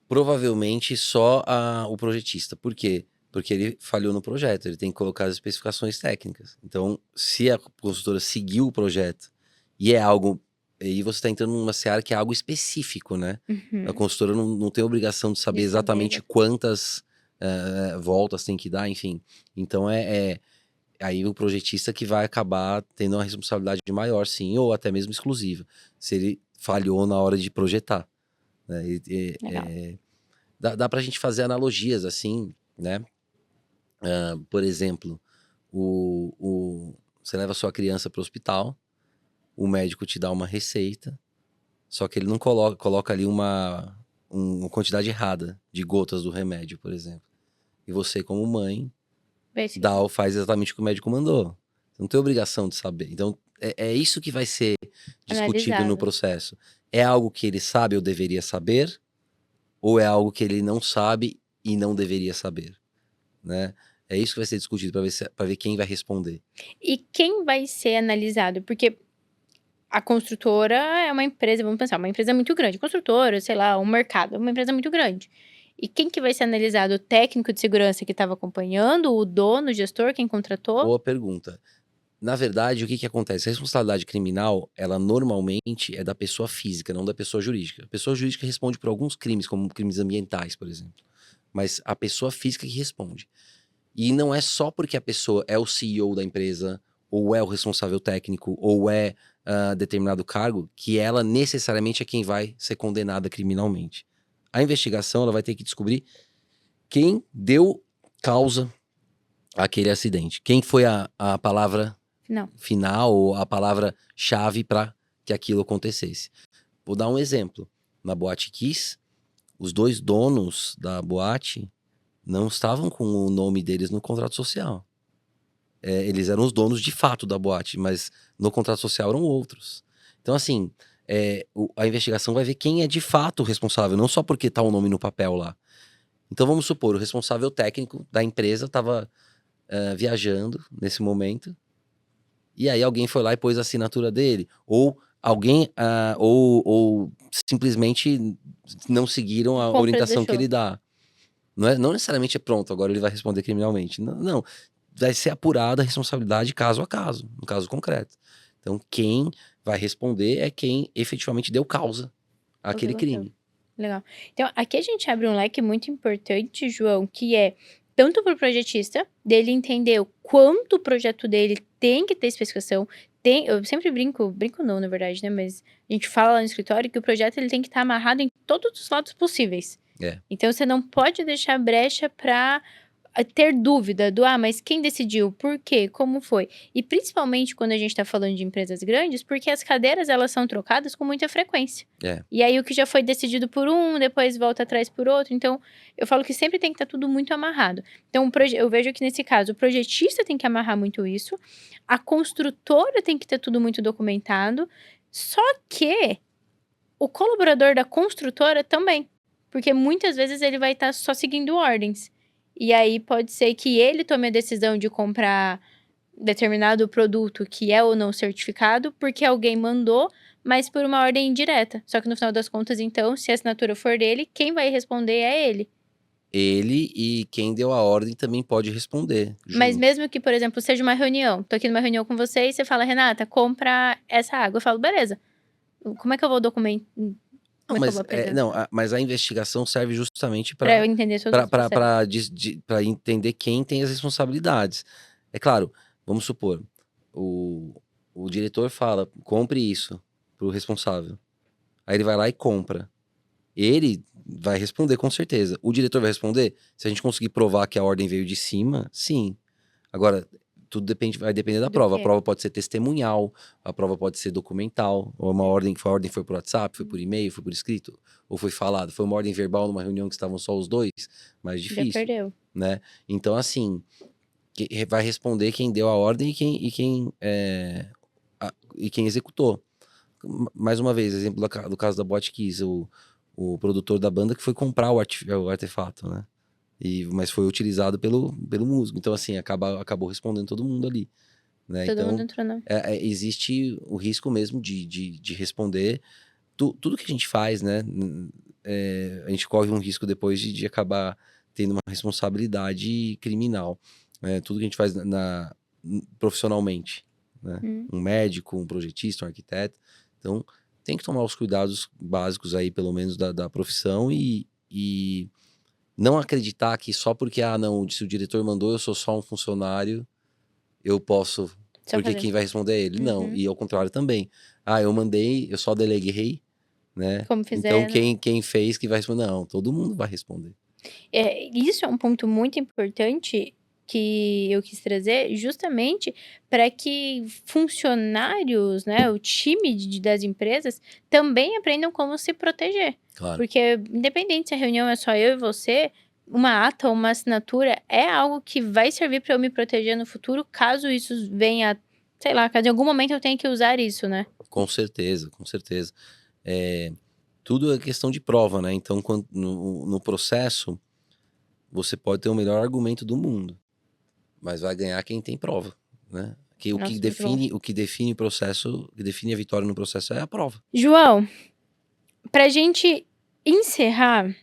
S1: Provavelmente só o projetista. Por quê? Porque ele falhou no projeto, ele tem que colocar as especificações técnicas. Então, se a consultora seguiu o projeto e é algo. Aí você está entrando numa seara que é algo específico, né? A consultora não tem obrigação de saber exatamente quantas voltas tem que dar, enfim. Então, aí o projetista que vai acabar tendo uma responsabilidade maior, sim, ou até mesmo exclusiva, se ele falhou na hora de projetar, né? Dá pra gente fazer analogias assim, né? Por exemplo, você leva sua criança para o hospital, o médico te dá uma receita, só que ele não coloca ali uma quantidade errada de gotas do remédio, por exemplo. E você, como mãe, faz exatamente o que o médico mandou. Você não tem obrigação de saber. Então, é isso que vai ser discutido no processo. É algo que ele sabe ou deveria saber? Ou é algo que ele não sabe e não deveria saber? Né? É isso que vai ser discutido para ver quem vai responder.
S2: E quem vai ser analisado? Porque a construtora é uma empresa, vamos pensar, uma empresa muito grande. Construtora, sei lá, um mercado, uma empresa muito grande. E quem que vai ser analisado? O técnico de segurança que estava acompanhando, o dono, o gestor, quem contratou?
S1: Boa pergunta. Na verdade, o que acontece? A responsabilidade criminal, ela normalmente é da pessoa física, não da pessoa jurídica. A pessoa jurídica responde por alguns crimes, como crimes ambientais, por exemplo. Mas a pessoa física que responde. E não é só porque a pessoa é o CEO da empresa, ou é o responsável técnico, ou é determinado cargo, que ela necessariamente é quem vai ser condenada criminalmente. A investigação, ela vai ter que descobrir quem deu causa àquele acidente. Quem foi a palavra final ou a palavra-chave para que aquilo acontecesse. Vou dar um exemplo. Na Boate Kiss, os 2 donos da boate não estavam com o nome deles no contrato social. Eles eram os donos de fato da boate, mas no contrato social eram outros. Então, assim, a investigação vai ver quem é de fato o responsável, não só porque está o nome no papel lá. Então, vamos supor, o responsável técnico da empresa estava viajando nesse momento, e aí alguém foi lá e pôs a assinatura dele, ou alguém, ou simplesmente não seguiram a orientação que ele dá. Não necessariamente pronto, agora ele vai responder criminalmente. Não, vai ser apurada a responsabilidade caso a caso, no caso concreto. Então, quem vai responder é quem efetivamente deu causa àquele crime.
S2: Legal. Então, aqui a gente abre um leque muito importante, João, que é tanto para o projetista, dele entender o quanto o projeto dele tem que ter especificação. Eu sempre brinco não, na verdade, né? Mas a gente fala lá no escritório que o projeto ele tem que estar amarrado em todos os lados possíveis.
S1: É.
S2: Então, você não pode deixar brecha para ter dúvida do, mas quem decidiu? Por quê? Como foi? E principalmente quando a gente está falando de empresas grandes, porque as cadeiras, elas são trocadas com muita frequência.
S1: É.
S2: E aí, o que já foi decidido por um, depois volta atrás por outro. Então, eu falo que sempre tem que estar tudo muito amarrado. Então, eu vejo que nesse caso, o projetista tem que amarrar muito isso, a construtora tem que ter tudo muito documentado, só que o colaborador da construtora também. Porque muitas vezes ele vai estar só seguindo ordens. E aí pode ser que ele tome a decisão de comprar determinado produto que é ou não certificado, porque alguém mandou, mas por uma ordem indireta. Só que no final das contas, então, se a assinatura for dele, quem vai responder é ele.
S1: Ele e quem deu a ordem também pode responder.
S2: Mas
S1: junto.
S2: mesmo que, por exemplo, seja uma reunião, tô aqui numa reunião com você e você fala, Renata, compra essa água. Eu falo, beleza. Como é que eu vou documentar?
S1: Não,
S2: Como é que eu
S1: mas,
S2: vou apresentar?
S1: mas a investigação serve justamente
S2: Pra eu entender todo o processo.
S1: para entender quem tem as responsabilidades. É claro, vamos supor, o diretor fala, compre isso pro responsável. Aí ele vai lá e compra. Ele vai responder com certeza. O diretor vai responder? Se a gente conseguir provar que a ordem veio de cima, sim. Agora, tudo vai depender da
S2: Do
S1: prova. A
S2: quê?
S1: prova pode ser testemunhal, a prova pode ser documental, ou a ordem foi por WhatsApp, foi por e-mail, foi por escrito, ou foi falado. Foi uma ordem verbal numa reunião que estavam só os dois, mais
S2: Já
S1: difícil,
S2: perdeu.
S1: né? Então, assim, vai responder quem deu a ordem e quem executou. Mais uma vez, exemplo do caso da Botkiss, o produtor da banda que foi comprar o artefato, né? Mas foi utilizado pelo músico. Então, assim, acabou respondendo todo mundo ali, né?
S2: Todo mundo
S1: Então,
S2: entrou na...
S1: existe o risco mesmo de responder tudo que a gente faz, né? A gente corre um risco depois de acabar tendo uma responsabilidade criminal. Tudo que a gente faz profissionalmente, né? Um médico, um projetista, um arquiteto. Então, tem que tomar os cuidados básicos aí, pelo menos, da profissão e não acreditar que só porque, não, se o diretor mandou, eu sou só um funcionário, eu posso,
S2: Só
S1: porque
S2: fazer.
S1: quem vai responder é ele. Não, e ao contrário também. Eu mandei, eu só deleguei, né?
S2: Como
S1: Então,
S2: fizer,
S1: quem fez que vai responder? Não, todo mundo vai responder.
S2: Isso é um ponto muito importante que eu quis trazer, justamente para que funcionários, né, o time das empresas, também aprendam como se proteger.
S1: Claro.
S2: Porque, independente se a reunião é só eu e você, uma ata ou uma assinatura é algo que vai servir para eu me proteger no futuro, caso isso venha, sei lá, caso em algum momento eu tenha que usar isso, né?
S1: Com certeza, com certeza. Tudo é questão de prova, né? Então, no processo, você pode ter o melhor argumento do mundo, mas vai ganhar quem tem prova, né? O
S2: Nossa,
S1: que
S2: muito bom.
S1: define o processo, o que define a vitória no processo é a prova.
S2: João, pra gente encerrar,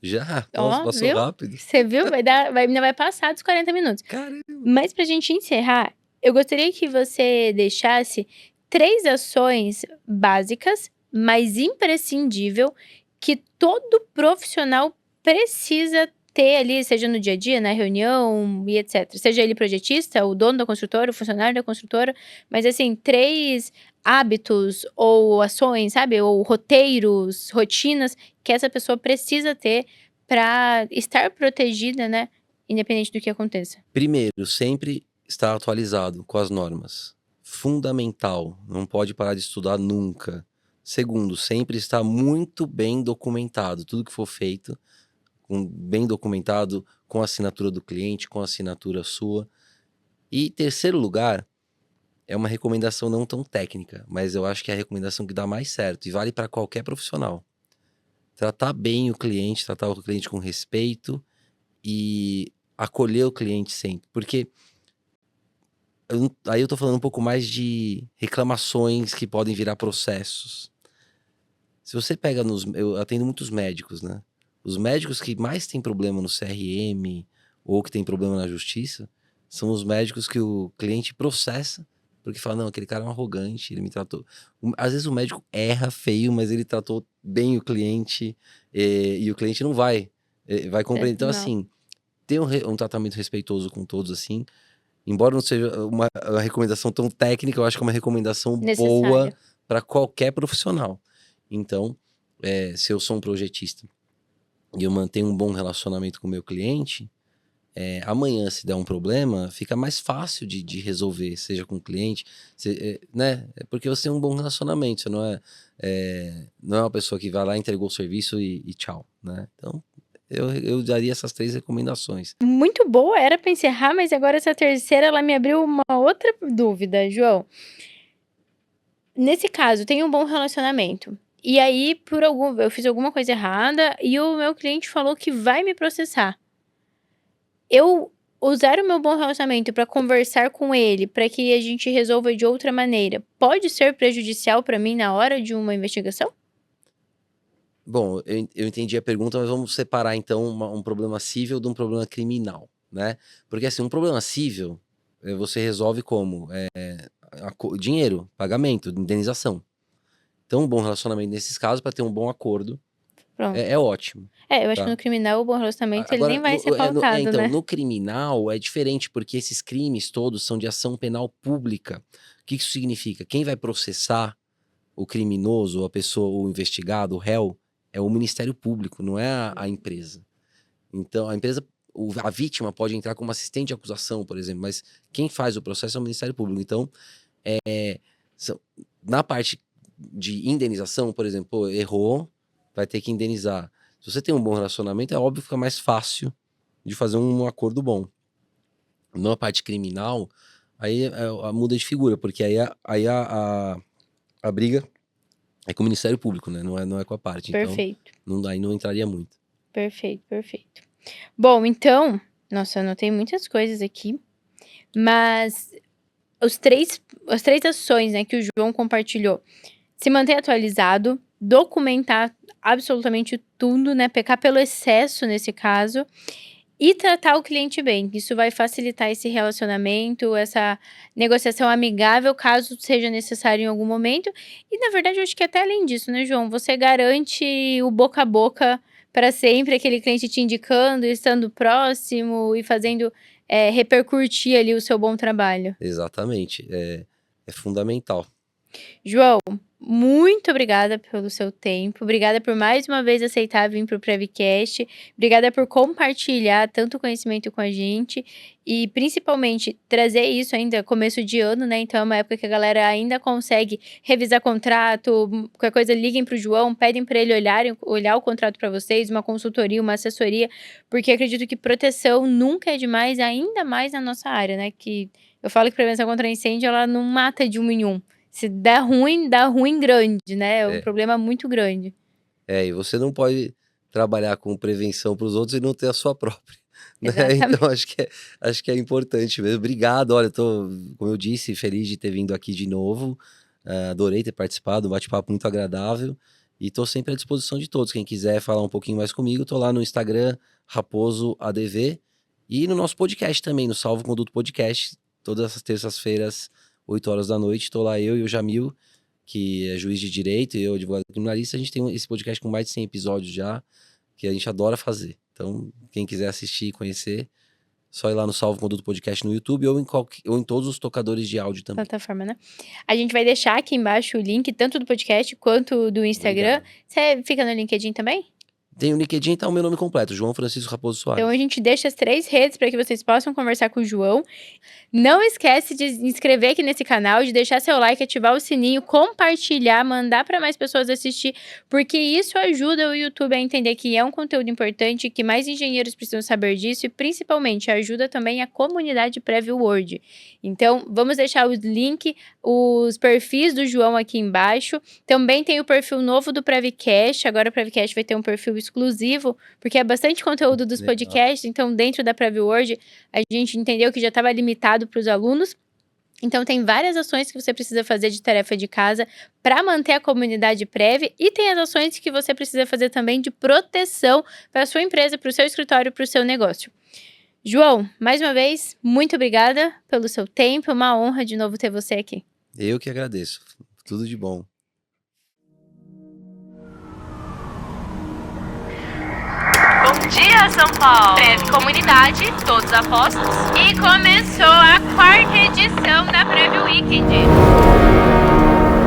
S1: Já? Nossa, passou
S2: viu?
S1: rápido.
S2: Você viu? Ainda vai passar dos 40 minutos.
S1: Caramba.
S2: Mas pra gente encerrar, eu gostaria que você deixasse 3 ações básicas, mas imprescindível, que todo profissional precisa ter ali, seja no dia a dia, na reunião e etc. Seja ele projetista, o dono da construtora, o funcionário da construtora, mas assim, 3 hábitos ou ações, sabe? Ou roteiros, rotinas que essa pessoa precisa ter para estar protegida, né? Independente do que aconteça.
S1: Primeiro, sempre estar atualizado com as normas. Fundamental, não pode parar de estudar nunca. Segundo, sempre estar muito bem documentado. Tudo que for feito, bem documentado, com a assinatura do cliente, com a assinatura sua. E terceiro lugar, é uma recomendação não tão técnica, mas eu acho que é a recomendação que dá mais certo e vale para qualquer profissional. Tratar bem o cliente, tratar o cliente com respeito e acolher o cliente sempre. Porque aí eu tô falando um pouco mais de reclamações que podem virar processos. Se você pega eu atendo muitos médicos, né? Os médicos que mais têm problema no CRM ou que tem problema na justiça são os médicos que o cliente processa porque fala, não, aquele cara é um arrogante, ele me tratou... Às vezes o médico erra feio, mas ele tratou bem o cliente e o cliente não vai compreender. Então,
S2: Não.
S1: assim, ter um tratamento respeitoso com todos, assim. Embora não seja uma recomendação tão técnica, eu acho que é uma recomendação boa
S2: Necessária.
S1: para qualquer profissional. Então, se eu sou um projetista e eu mantenho um bom relacionamento com o meu cliente, amanhã, se der um problema, fica mais fácil de resolver, seja com o cliente, né? Porque você tem um bom relacionamento, você não é uma pessoa que vai lá, entregou o serviço e tchau, né? Então, eu daria essas 3 recomendações.
S2: Muito boa, era para encerrar, mas agora essa terceira, ela me abriu uma outra dúvida, João. Nesse caso, tem um bom relacionamento. E aí, eu fiz alguma coisa errada e o meu cliente falou que vai me processar. Eu usar o meu bom relacionamento para conversar com ele, para que a gente resolva de outra maneira, pode ser prejudicial para mim na hora de uma investigação?
S1: Bom, eu entendi a pergunta, mas vamos separar então um problema civil de um problema criminal, né? Porque assim, um problema civil, você resolve como? Dinheiro, pagamento, indenização. Então, um bom relacionamento nesses casos, para ter um bom acordo,
S2: Pronto.
S1: é ótimo.
S2: Eu acho que
S1: Tá?
S2: no criminal o bom relacionamento ele
S1: Agora,
S2: nem vai ser pautado,
S1: então,
S2: né?
S1: no criminal é diferente, porque esses crimes todos são de ação penal pública. O que isso significa? Quem vai processar o criminoso, a pessoa, o investigado, o réu, é o Ministério Público, não é a empresa. Então, a empresa, a vítima pode entrar como assistente de acusação, por exemplo, mas quem faz o processo é o Ministério Público. Então, na parte de indenização, por exemplo, pô, errou, vai ter que indenizar. Se você tem um bom relacionamento, é óbvio que fica mais fácil de fazer um acordo bom. Na parte criminal, aí muda de figura, porque aí a briga é com o Ministério Público, né? Não é com a parte.
S2: Perfeito.
S1: Então, aí não entraria muito.
S2: Perfeito, perfeito. Bom, então, nossa, eu anotei muitas coisas aqui, mas as três ações, né, que o João compartilhou: se manter atualizado, documentar absolutamente tudo, né, pecar pelo excesso nesse caso, e tratar o cliente bem. Isso vai facilitar esse relacionamento, essa negociação amigável, caso seja necessário em algum momento. E, na verdade, eu acho que até além disso, né, João? Você garante o boca a boca para sempre, aquele cliente te indicando, estando próximo e fazendo repercutir ali o seu bom trabalho.
S1: Exatamente. É fundamental.
S2: João, muito obrigada pelo seu tempo, obrigada por mais uma vez aceitar vir para o Prevcast, obrigada por compartilhar tanto conhecimento com a gente e principalmente trazer isso ainda começo de ano, né? Então é uma época que a galera ainda consegue revisar contrato, qualquer coisa liguem para o João, pedem para ele olhar o contrato para vocês, uma consultoria, uma assessoria, porque acredito que proteção nunca é demais, ainda mais na nossa área, né? Que eu falo que prevenção contra incêndio, ela não mata de um em um. Se dá ruim grande, né? É um problema muito grande.
S1: E você não pode trabalhar com prevenção para os outros e não ter a sua própria, né?
S2: Exatamente.
S1: Então acho que é importante mesmo. Obrigado, olha, tô, como eu disse, feliz de ter vindo aqui de novo. Adorei ter participado, um bate-papo muito agradável. E tô sempre à disposição de todos. Quem quiser falar um pouquinho mais comigo, tô lá no Instagram, RaposoADV, e no nosso podcast também, no Salvo Conduto Podcast, todas as terças-feiras, 8 horas da noite, tô lá eu e o Jamil, que é juiz de direito, e eu, advogado criminalista. A gente tem esse podcast com mais de 100 episódios já, que a gente adora fazer. Então, quem quiser assistir e conhecer, só ir lá no Salvo Conduto Podcast no YouTube ou em todos os tocadores de áudio também.
S2: Plataforma, né? A gente vai deixar aqui embaixo o link, tanto do podcast quanto do Instagram.
S1: Obrigado.
S2: Você fica no LinkedIn também?
S1: Tem o LinkedIn, tá o meu nome completo, João Francisco Raposo Soares.
S2: Então a gente deixa as 3 redes para que vocês possam conversar com o João. Não esquece de se inscrever aqui nesse canal, de deixar seu like, ativar o sininho, compartilhar, mandar para mais pessoas assistir, porque isso ajuda o YouTube a entender que é um conteúdo importante, que mais engenheiros precisam saber disso e principalmente ajuda também a comunidade PrevWord. Então vamos deixar o link, os perfis do João aqui embaixo. Também tem o perfil novo do Prevcast, agora o Prevcast vai ter um perfil exclusivo, porque é bastante conteúdo dos podcasts, então dentro da PrevWord a gente entendeu que já estava limitado para os alunos. Então tem várias ações que você precisa fazer de tarefa de casa para manter a comunidade Prev, e tem as ações que você precisa fazer também de proteção para a sua empresa, para o seu escritório, para o seu negócio. João, mais uma vez, muito obrigada pelo seu tempo, uma honra de novo ter você aqui.
S1: Eu que agradeço, tudo de bom.
S2: dia, São Paulo! Prev Comunidade, todos apostos. E começou a 4ª edição da Prev Weekend.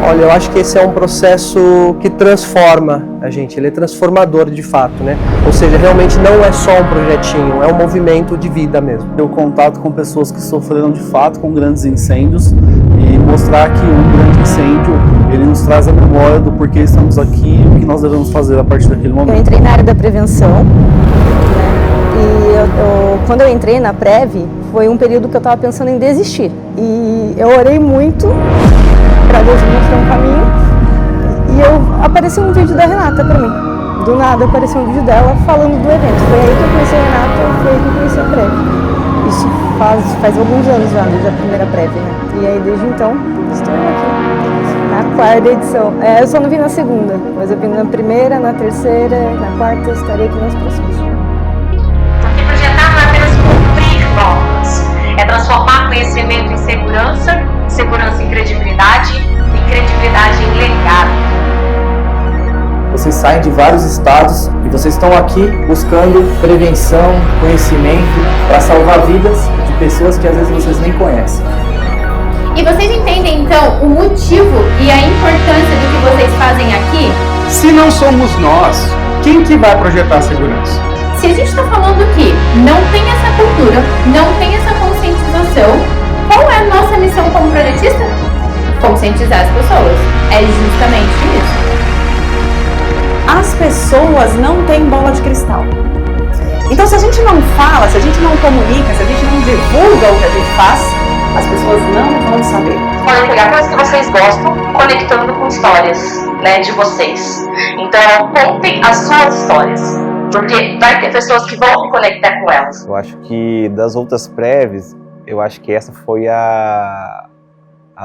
S3: Olha, eu acho que esse é um processo que transforma a gente, ele é transformador de fato, né? Ou seja, realmente não é só um projetinho, é um movimento de vida mesmo.
S4: Ter o contato com pessoas que sofreram de fato com grandes incêndios e mostrar que um grande incêndio, ele nos traz a memória do porquê estamos aqui e o que nós devemos fazer a partir daquele momento.
S5: Eu entrei na área da prevenção, né? E quando eu entrei na Prev, foi um período que eu estava pensando em desistir. E eu orei muito para Deus me mostrar um caminho, e apareceu um vídeo da Renata para mim. Do nada apareceu um vídeo dela falando do evento. Foi aí que eu conheci a Renata, foi aí que eu conheci a Prev. Isso faz alguns anos já, desde a primeira Prev, né? E aí desde então, estou aqui, na 4ª edição. Eu só não vim na 2ª, mas eu vim na 1ª, na 3ª, na 4ª, estarei aqui nas próximas.
S6: Porque projetar não é apenas cumprir normas, é transformar conhecimento em segurança, segurança em credibilidade e credibilidade em legado.
S7: Vocês saem de vários estados e vocês estão aqui buscando prevenção, conhecimento para salvar vidas de pessoas que às vezes vocês nem conhecem.
S2: E vocês entendem então o motivo e a importância do que vocês fazem aqui?
S8: Se não somos nós, quem que vai projetar a segurança?
S2: Se a gente está falando que não tem essa cultura, não tem essa conscientização, qual é a nossa missão como projetista? Conscientizar as pessoas. É justamente isso.
S9: As pessoas não têm bola de cristal. Então, se a gente não fala, se a gente não comunica, se a gente não divulga o que a gente faz, as pessoas não vão saber.
S6: Podem pegar coisas que vocês gostam, conectando com histórias, né, de vocês. Então, contem as suas histórias, porque vai ter pessoas que vão se conectar com elas.
S10: Eu acho que das outras prévias, eu acho que essa foi a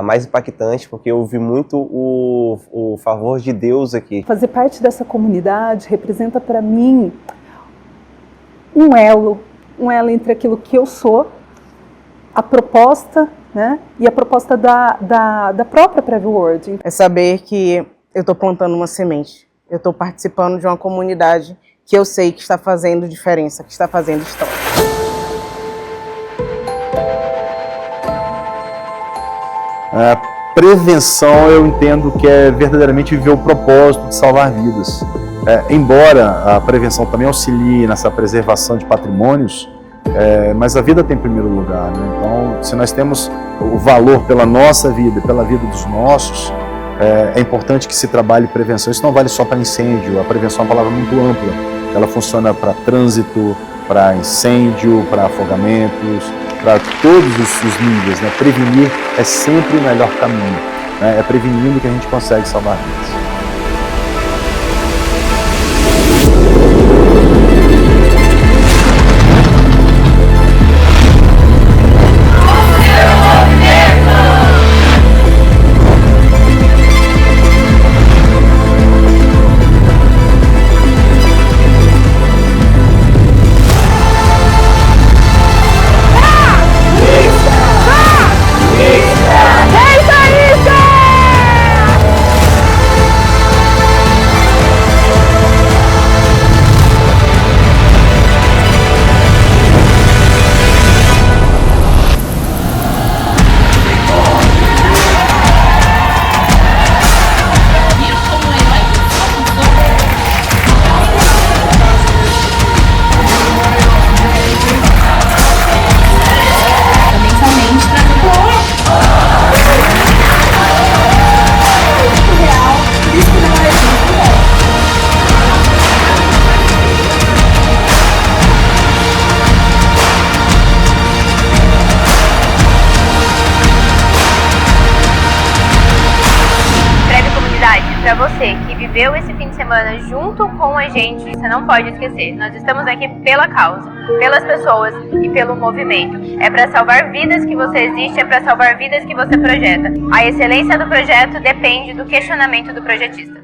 S10: mais impactante, porque eu vi muito o favor de Deus aqui.
S9: Fazer parte dessa comunidade representa para mim um elo entre aquilo que eu sou, a proposta, né, e a proposta da própria Prev World.
S11: É saber que eu estou plantando uma semente, eu estou participando de uma comunidade que eu sei que está fazendo diferença, que está fazendo história.
S4: A prevenção, eu entendo que é verdadeiramente viver o propósito de salvar vidas. Embora a prevenção também auxilie nessa preservação de patrimônios, mas a vida tem primeiro lugar, né? Então, se nós temos o valor pela nossa vida, pela vida dos nossos, é importante que se trabalhe prevenção. Isso não vale só para incêndio, a prevenção é uma palavra muito ampla. Ela funciona para trânsito, para incêndio, para afogamentos, para todos os níveis, né? Prevenir é sempre o melhor caminho, né? É prevenindo que a gente consegue salvar vidas.
S2: Para você que viveu esse fim de semana junto com a gente, você não pode esquecer, nós estamos aqui pela causa, pelas pessoas e pelo movimento. É para salvar vidas que você existe, é para salvar vidas que você projeta. A excelência do projeto depende do questionamento do projetista.